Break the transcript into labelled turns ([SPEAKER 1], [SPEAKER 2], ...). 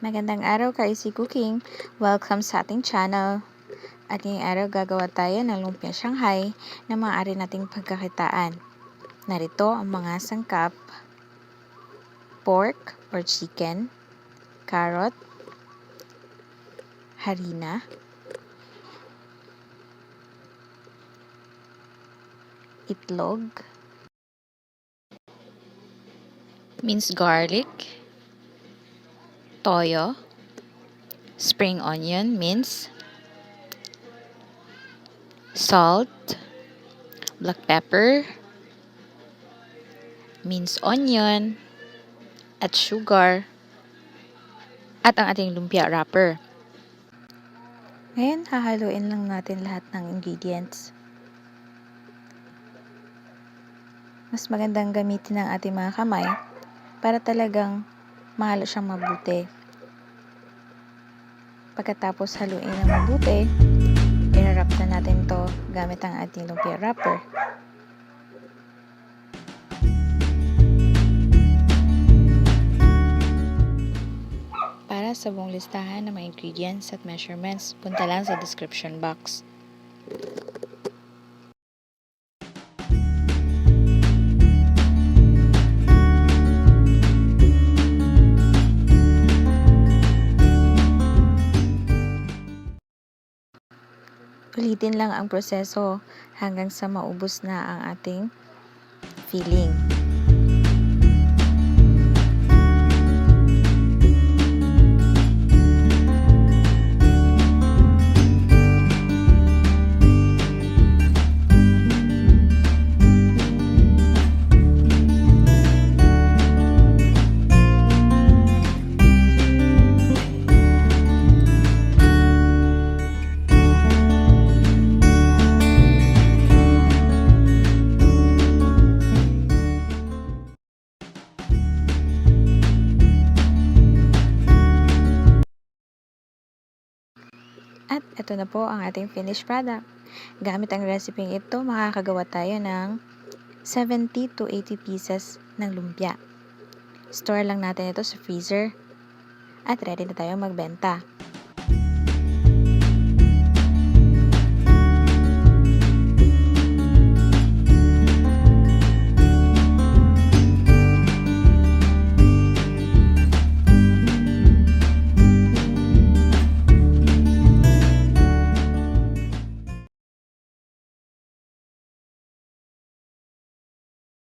[SPEAKER 1] Magandang araw ka-easy cooking! Welcome sa ating channel. At ngayong araw gagawa tayo ng Lumpia Shanghai na maaari nating pagkakitaan. Narito ang mga sangkap: pork or chicken, carrot, harina, itlog, minced garlic, toyo, spring onion minced, salt, black pepper, minced onion, at sugar, at ang ating lumpia wrapper. Ngayon, hahaluin lang natin lahat ng ingredients. Mas magandang gamitin ang ating mga kamay para talagang mahalo siyang mabuti. Pagkatapos haluin ng mabuti, i-wrap na natin to gamit ang ating lumpia wrapper. Para sa buong listahan ng mga ingredients at measurements, punta lang sa description box. Ulitin lang ang proseso hanggang sa maubos na ang ating filling. At ito na po ang ating finished product. Gamit ang recipe ito, makakagawa tayo ng 70 to 80 pieces ng lumpia. Store lang natin ito sa freezer at ready na tayo magbenta.